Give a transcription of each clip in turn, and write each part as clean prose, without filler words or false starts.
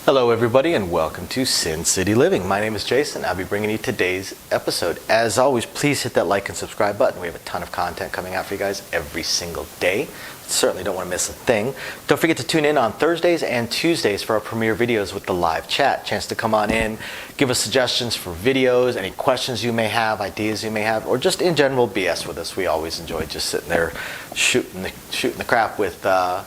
Hello everybody and welcome to Sin City Living. My name is Jason. I'll be bringing you today's episode. As always, please hit that like and subscribe button. We have a ton of content coming out for you guys every single day. Certainly don't want to miss a thing. Don't forget to tune in on Thursdays and Tuesdays for our premiere videos with the live chat. Chance to come on in, give us suggestions for videos, any questions you may have, ideas you may have, or just in general BS with us. We always enjoy just sitting there shooting the crap with our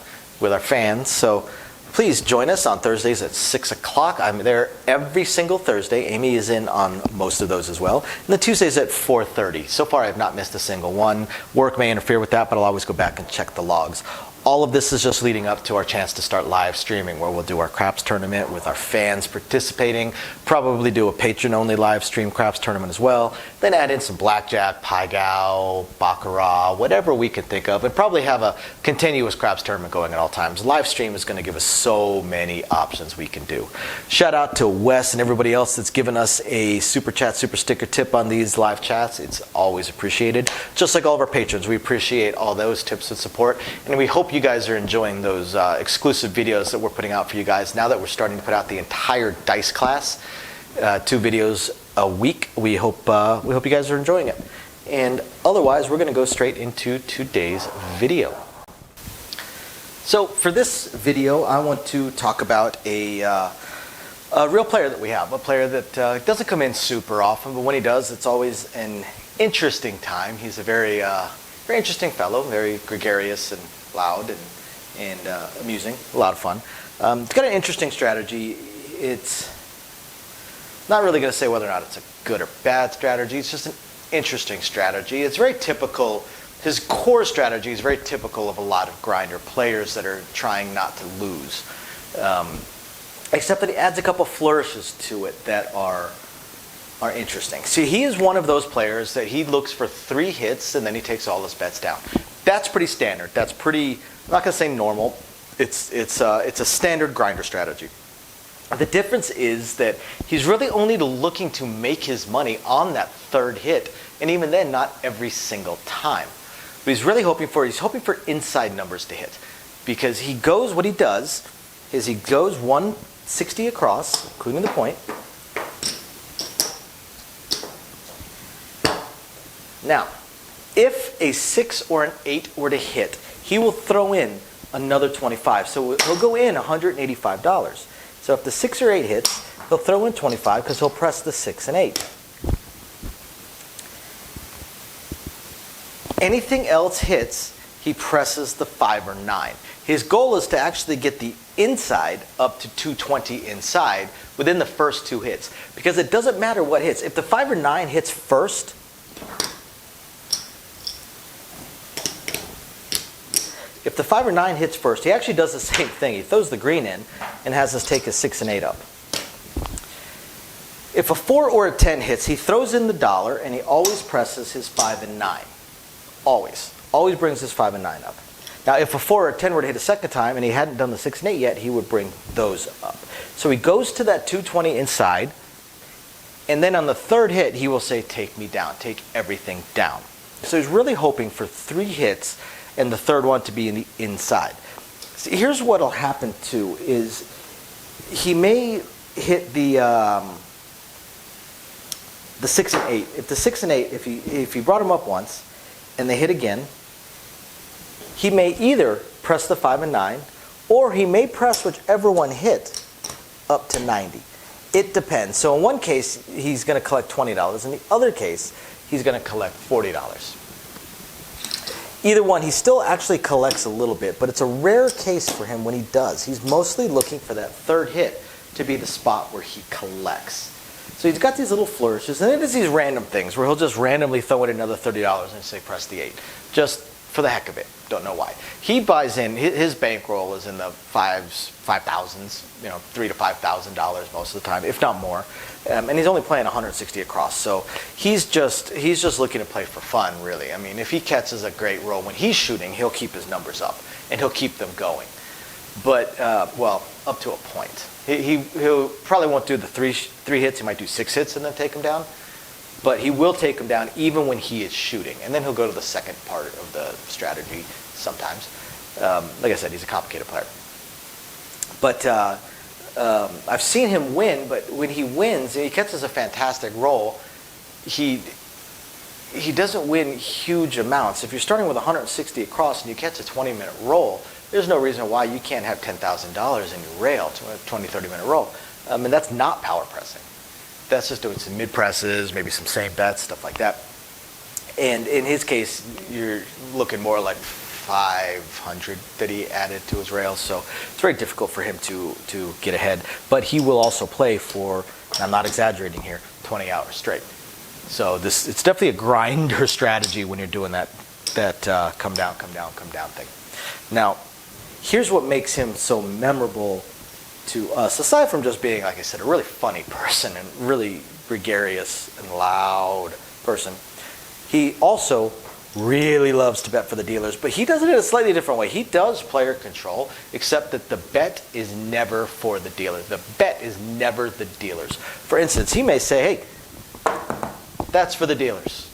fans. So please join us on Thursdays at 6 o'clock. I'm there every single Thursday. Amy is in on most of those as well. And the Tuesdays at 4:30. So far, I have not missed a single one. Work may interfere with that, but I'll always go back and check the logs. All of this is just leading up to our chance to start live streaming, where we'll do our craps tournament with our fans participating. Probably do a patron-only live stream craps tournament as well. Then add in some blackjack, pai gow, baccarat, whatever we can think of, and probably have a continuous craps tournament going at all times. Live stream is going to give us so many options we can do. Shout out to Wes and everybody else that's given us a super chat, super sticker tip on these live chats. It's always appreciated. Just like all of our patrons, we appreciate all those tips and support, and we hope you guys are enjoying those exclusive videos that we're putting out for you guys. Now that we're starting to put out the entire dice class, 2 videos a week, we hope you guys are enjoying it. And otherwise, we're going to go straight into today's video. So for this video, I want to talk about a real player that we have, a player that doesn't come in super often, but when he does, it's always an interesting time. He's a very interesting fellow, very gregarious and loud and amusing, a lot of fun. It's got an interesting strategy. It's not really going to say whether or not it's a good or bad strategy. It's just an interesting strategy. It's very typical. His core strategy is very typical of a lot of grinder players that are trying not to lose, except that he adds a couple flourishes to it that are interesting. See, he is one of those players that he looks for 3 hits and then he takes all his bets down. That's pretty standard. That's pretty, I'm not going to say normal. It's a standard grinder strategy. The difference is that he's really only looking to make his money on that 3rd hit, and even then, not every single time. But he's hoping for inside numbers to hit, because what he does is he goes 160 across, including the point. Now, if a 6 or an 8 were to hit, he will throw in another 25. So he'll go in $185. So if the 6 or 8 hits, he'll throw in 25 because he'll press the 6 and 8. Anything else hits, he presses the 5 or 9. His goal is to actually get the inside up to 220 inside within the first 2 hits, because it doesn't matter what hits. If the 5 or 9 hits first, he actually does the same thing. He throws the green in and has us take his 6 and 8 up. If a 4 or a 10 hits, he throws in the dollar and he always presses his 5 and 9. Always brings his 5 and 9 up. Now, if a 4 or a 10 were to hit a second time and he hadn't done the 6 and 8 yet, he would bring those up. So he goes to that 220 inside, and then on the 3rd hit, he will say, take me down, take everything down. So he's really hoping for 3 hits and the 3rd one to be in the inside. See, here's what will happen too, is he may hit the 6 and 8. If the 6 and 8, if he brought them up once and they hit again, he may either press the 5 and 9, or he may press whichever one hit up to 90. It depends. So in one case, he's going to collect $20. In the other case, he's going to collect $40. Either one, he still actually collects a little bit, but it's a rare case for him when he does. He's mostly looking for that 3rd hit to be the spot where he collects. So he's got these little flourishes, and then there's these random things where he'll just randomly throw in another $30 and say press the 8, just for the heck of it. Don't know why. He buys in, his bankroll is in the $5,000s, $3,000 to $5,000 most of the time, if not more. And he's only playing 160 across, so he's just looking to play for fun, really. I mean, if he catches a great roll when he's shooting, he'll keep his numbers up and he'll keep them going. But well, up to a point. He'll probably won't do the three hits. He might do 6 hits and then take them down. But he will take them down even when he is shooting, and then he'll go to the second part of the strategy sometimes. Like I said, he's a complicated player. But I've seen him win, but when he wins, he catches a fantastic roll. He doesn't win huge amounts. If you're starting with 160 across and you catch a 20-minute roll, there's no reason why you can't have $10,000 in your rail, 20, 30-minute roll. And that's not power pressing. That's just doing some mid presses, maybe some same bets, stuff like that. And in his case, you're looking more like 500 that he added to his rails, so it's very difficult for him to get ahead. But he will also play for, and I'm not exaggerating here, 20 hours straight. So it's definitely a grinder strategy when you're doing that come down thing. Now, here's what makes him so memorable to us, aside from just being, like I said, a really funny person and really gregarious and loud person. He also really loves to bet for the dealers, but he does it in a slightly different way. He does player control, except that the bet is never for the dealer. The bet is never the dealers. For instance, he may say, hey, that's for the dealers.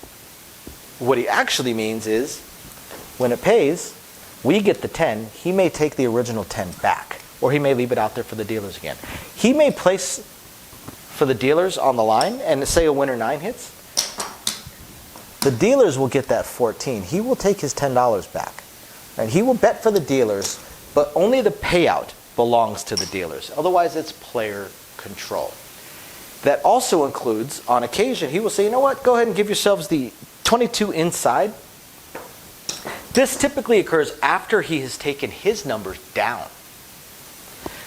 What he actually means is, when it pays, we get the 10. He may take the original 10 back, or he may leave it out there for the dealers again. He may place for the dealers on the line, and say a winner 9 hits. The dealers will get that 14. He will take his $10 back. And he will bet for the dealers, but only the payout belongs to the dealers. Otherwise, it's player control. That also includes, on occasion, he will say, you know what, go ahead and give yourselves the 22 inside. This typically occurs after he has taken his numbers down.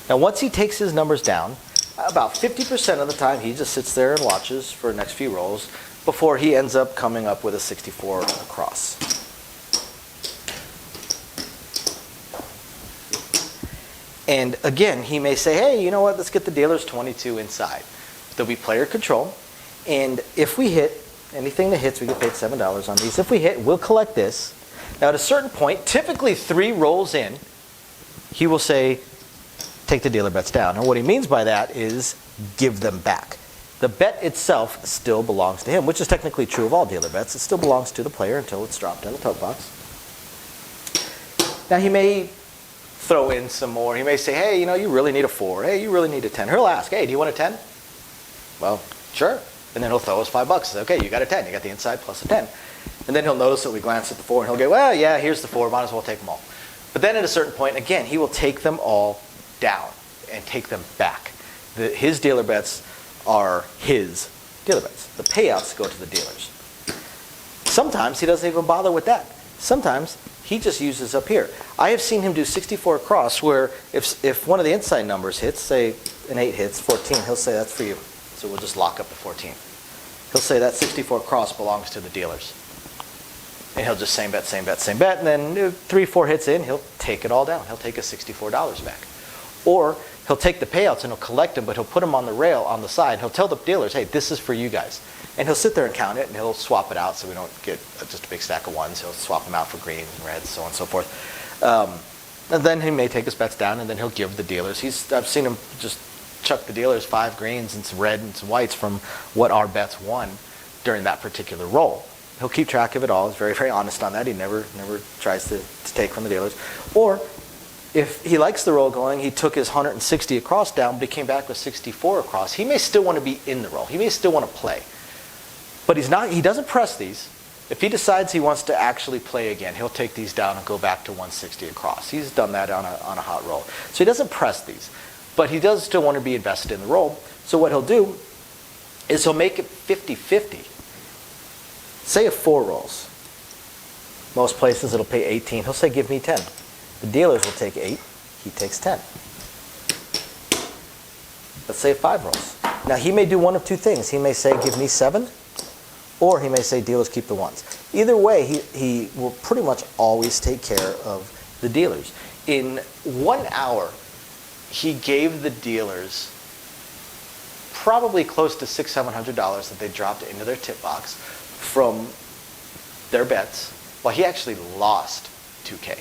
Now, once he takes his numbers down, about 50% of the time, he just sits there and watches for the next few rolls before he ends up coming up with a 64 across. And again, he may say, hey, you know what, let's get the dealers 22 inside. There'll be player control. And if we hit anything that hits, we get paid $7 on these. If we hit, we'll collect this. Now, at a certain point, typically 3 rolls in, he will say, take the dealer bets down. And what he means by that is give them back. The bet itself still belongs to him, which is technically true of all dealer bets. It still belongs to the player until it's dropped in the tote box. Now, he may throw in some more. He may say, hey, you know, you really need a 4. Hey, you really need a 10. He'll ask, hey, do you want a 10? Well, sure. And then he'll throw us $5. Say, okay, you got a 10. You got the inside plus a 10. And then he'll notice that we glance at the 4, and he'll go, well, yeah, here's the 4. Might as well take them all. But then at a certain point, again, he will take them all down and take them back. His dealer bets are his dealer bets. The payouts go to the dealers. Sometimes he doesn't even bother with that. Sometimes he just uses up here. I have seen him do 64 across, where if one of the inside numbers hits, say an 8 hits, 14, he'll say that's for you. So we'll just lock up the 14. He'll say that 64 across belongs to the dealers. And he'll just same bet, and then 3, 4 hits in, he'll take it all down. He'll take his $64 back. Or he'll take the payouts and he'll collect them, but he'll put them on the rail on the side. He'll tell the dealers, hey, this is for you guys. And he'll sit there and count it, and he'll swap it out so we don't get just a big stack of ones. He'll swap them out for greens and reds, so on and so forth. And then he may take his bets down, and then he'll give the dealers. I've seen him just chuck the dealers 5 greens and some red and some whites from what our bets won during that particular roll. He'll keep track of it all. He's very, very honest on that. He never tries to take from the dealers. Or if he likes the roll going, he took his 160 across down, but he came back with 64 across. He may still want to be in the roll. He may still want to play. But he doesn't press these. If he decides he wants to actually play again, he'll take these down and go back to 160 across. He's done that on a hot roll. So he doesn't press these. But he does still want to be invested in the roll. So what he'll do is he'll make it 50-50. Say if 4 rolls. Most places it'll pay 18. He'll say, give me 10. The dealers will take 8. He takes 10. Let's say 5 rolls. Now he may do one of 2 things. He may say, give me 7. Or he may say, dealers keep the ones. Either way, he will pretty much always take care of the dealers. In 1 hour, he gave the dealers probably close to $600-700 that they dropped into their tip box from their bets. Well, he actually lost $2K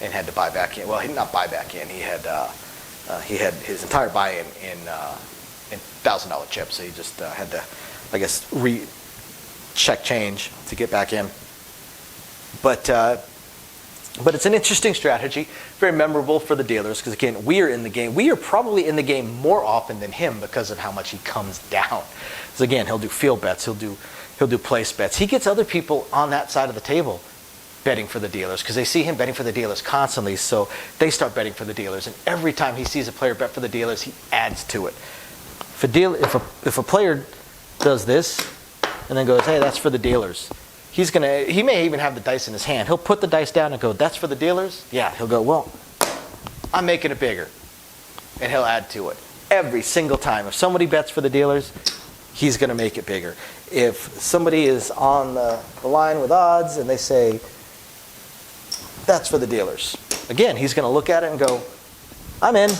and had to buy back in. Well, he did not buy back in. He had his entire buy-in in $1,000 chips. So he just had to, I guess, check change to get back in. But But it's an interesting strategy, very memorable for the dealers, because again, we are in the game. We are probably in the game more often than him because of how much he comes down. Because again, he'll do field bets, he'll do place bets. He gets other people on that side of the table betting for the dealers because they see him betting for the dealers constantly, so they start betting for the dealers. And every time he sees a player bet for the dealers, he adds to it. If a player does this and then goes, hey, that's for the dealers, he may even have the dice in his hand. He'll put the dice down and go, that's for the dealers? Yeah, he'll go, well, I'm making it bigger. And he'll add to it. Every single time. If somebody bets for the dealers, he's going to make it bigger. If somebody is on the line with odds and they say, that's for the dealers, again, he's going to look at it and go, I'm in.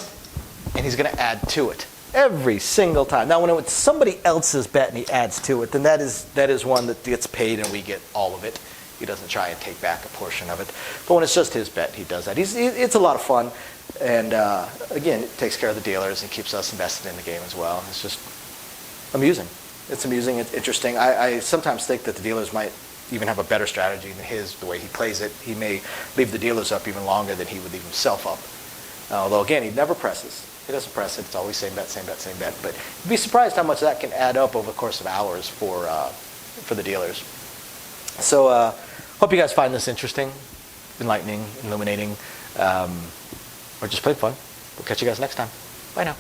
And he's going to add to it. Every single time. Now, when it's somebody else's bet and he adds to it, then that is one that gets paid and we get all of it. He doesn't try and take back a portion of it. But when it's just his bet, he does that. It's a lot of fun. And again, it takes care of the dealers and keeps us invested in the game as well. It's just amusing. It's amusing. It's interesting. I sometimes think that the dealers might even have a better strategy than his, the way he plays it. He may leave the dealers up even longer than he would leave himself up. Although, again, he never presses. He doesn't press it. It's always same bet, same bet, same bet. But you'd be surprised how much that can add up over the course of hours for the dealers. So hope you guys find this interesting, enlightening, illuminating, or just plain fun. We'll catch you guys next time. Bye now.